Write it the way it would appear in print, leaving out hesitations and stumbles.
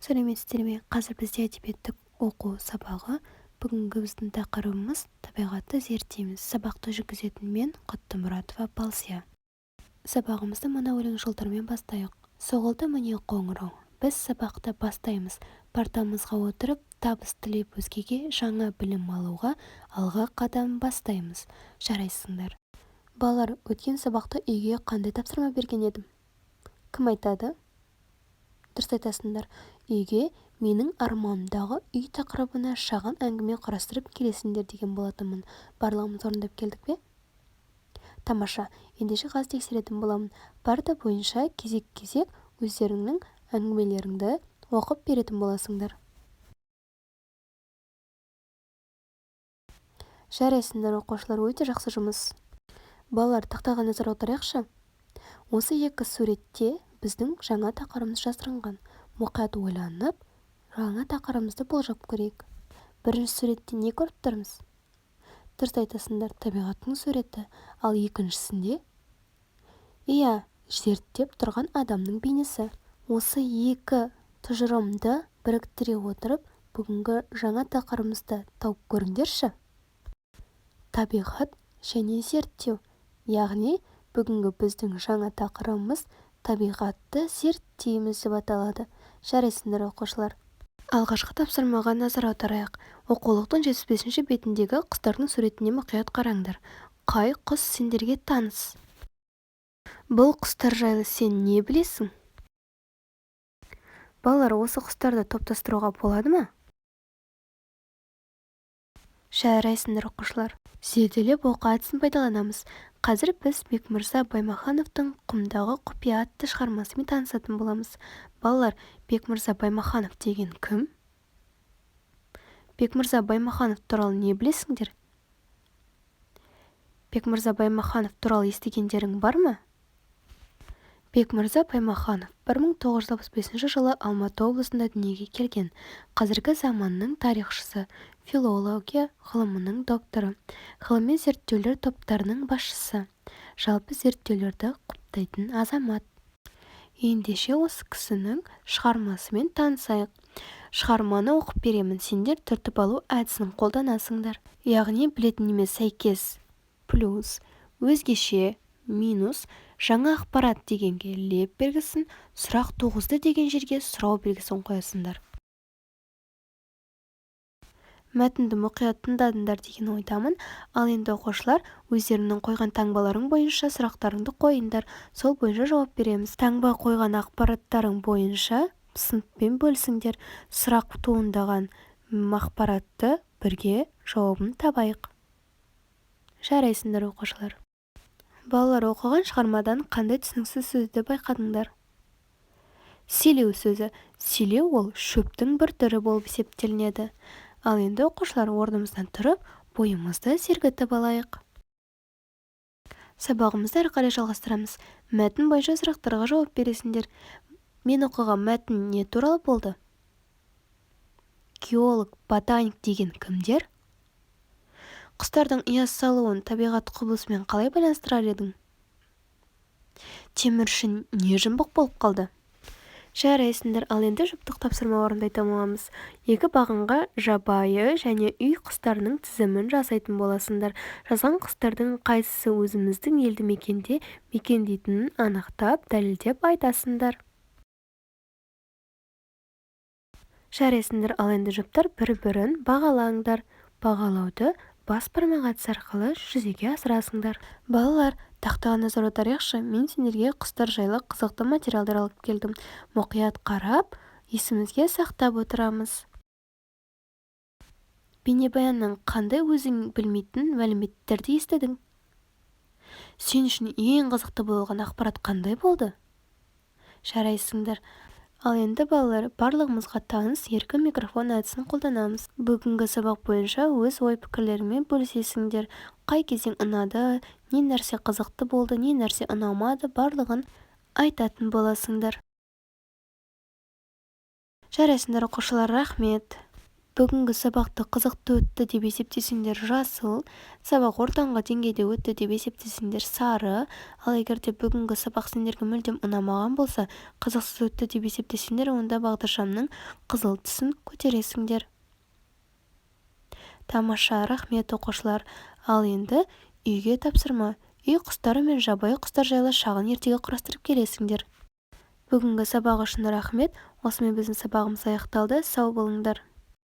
Сәлеметсіздер ме? Қазір бізде әдебиеттік оқу сабағы. Бүгінгі біздің тақырыбымыз табиғатты зерттейміз. Сабақты жүргізетін мен Құттымұратова Балсия. Сабағымызды мына өлең жолдармен бастайық. Соғылды міне қоңырау. Біз сабақты бастаймыз. Партамызға отырып, табыс тілеп өзгеге, жаңа білім алуға алға қадам бастаймыз. Жарайсыңдар. Балалар, өткен сабақта үйге қандай тапсырма берген едім? Кім айтады? Дұрыс айтасыңдар. Үйге менің арманымдағы үй тақырыбына шағын әңгіме құрастырып келесіңдер деген болатынмын. Барлығымыз орындап келдік пе? Тамаша. Ендеше қазір тексеретін боламын. Парта бойынша кезек-кезек өздеріңнің әңгімелеріңді оқып беретін боласыңдар. Жарайсыңдар оқушылар, өте жақсы жұмыс. Балалар, тақтаға назар аударайықшы. Осы екі суретте біздің жаңа тақырыбымыз жасырынған. Мұқият ойланып, жаңа тақырыбымызды болжап көрейік. Бірінші суретте не көріп тұрмыз? Дұрыс айтасыңдар, табиғаттың суреті. Ал екіншісінде? Иә, зерттеп тұрған адамның бейнесі. Осы екі тұжырымды біріктіре отырып, бүгінгі жаңа тақырыбымызды тауып көріңдерші. Табиғат және зерттеу. Яғни, бүгінгі біздің жаңа тақырыбымыз табиғатты зерттейміз деп аталады. Жарайсыңдар оқушылар. Алғашқы тапсырмаға назар аударайық. Оқулықтың 75-ші бетіндегі құстардың суретіне мұқият қараңдар. Қай құс сендерге таныс? Бұл құстар жайлы сен не білесің? Балалар, осы құстарды топтастыруға болады ма? Жарайсыңдар оқушылар. Зерделеп оқу әдісін пайдаланамыз. Қазір біз Бекмырза Баймахановтың «Құмдағы құпия» атты шығармасымен танысатын боламыз. Балалар, Бекмырза Баймаханов деген кім? Бекмырза Баймаханов туралы не білесіңдер? Бекмырза Баймаханов туралы естігендерің бар ма? Бекмырза Баймаханов 1965 жылы Алматы облысында дүниеге келген. Қазіргі заманның тарихшысы, филология ғылымының докторы, ғылыми зерттеулер топтарының басшысы, жалпы зерттеулерді құптайтын азамат. Ендеше осы кісінің шығармасымен танысайық. Шығарманы оқып беремін, сендер түртіп алу әдісін қолданасыңдар. Яғни білетініне сәйкес плюс, өзгеше, минус, жаңа ақпарат дегенге леп белгісін, сұрақ туғызды деген жерге сұрау белгісін қоясыңдар. Мәтінді мұқият тыңдадыңдар деген ойдамын. Ал енді оқушылар, өздерінің қойған таңбаларың бойынша сұрақтарыңды қойыңдар. Сол бойынша жауап береміз. Таңба қойған ақпараттарың бойынша сыныппен бөлісіңдер. Сұрақ туындаған ақпаратты бірге жауабын табайық. Жарайсыңдар оқушылар. Балалар, оқыған шығармадан қандай түсініксіз сөзді байқадыңдар? Селеу сөзі. Селеу ол шөптің бір түрі болып есептелінеді. Ал енді оқушылар, орнымыздан тұрып, бойымызды сергітіп алайық. Сабағымызды әрі қарай жалғастырамыз. Мәтін бойынша сұрақтарға жауап бересіңдер. Мен оқыған мәтін не туралы болды? Геолог, ботаник деген кімдер? Құстардың ұя салуын табиғат құбылысымен қалай байланыстырар едің? Темір үшін не жұмбақ болып қалды? Жарайсыңдар, ал енді жұптық тапсырма орындайтын боламыз. Екі бағанға жабайы және үй құстарының тізімін жасайтын боласыңдар. Жазған құстардың қайсысы өзіміздің елді мекенде мекендейтінін анықтап, дәлелдеп айтасыңдар. Жарайсыңдар, ал енді жұптар бір-бірін бағалаңдар. Бағалауды бас бармақ әдісі арқылы жүзеге асырасыңдар. Балалар, тақтаға назар аударайықшы. Мен сендерге құстар жайлы қызықты материалдар алып келдім. Мұқият қарап, есімізге сақтап отырамыз. Бейнебаяннан қандай өзің білмейтін мәліметтерді естідің? Сен үшін ең қызықты болған ақпарат қандай болды? Жарайсыңдар. Ал енді балалар, барлығымызға таныс еркін микрофон әдісін қолданамыз. Бүгінгі сабақ бойынша өз ой-пікірлерімен бөлісесіңдер. Қай кезең ұнады, не нәрсе қызықты болды, не нәрсе ұнамады, барлығын айтатын боласыңдар. Жарайсыңдар оқушылар, рахмет. Бүгінгі сабақты қызықты өтті деп есептесеңдер жасыл, сабақ ортаңғы деңгейде өтті деп есептесеңдер сары, ал егер де бүгінгі сабақ сендерге мүлдем ұнамаған болса, қызықсыз өтті деп есептесеңдер, онда бағдаршамның қызыл түсін көтересіңдер. Тамаша, рахмет оқушылар. Ал енді үйге тапсырма. Үй құстары мен жабайы құстар жайлы шағын ертегі құрастырып келесіңдер. Бүгінгі сабақ үшін рахмет. Осымен біздің сабағымыз аяқталды. Сау болыңдар.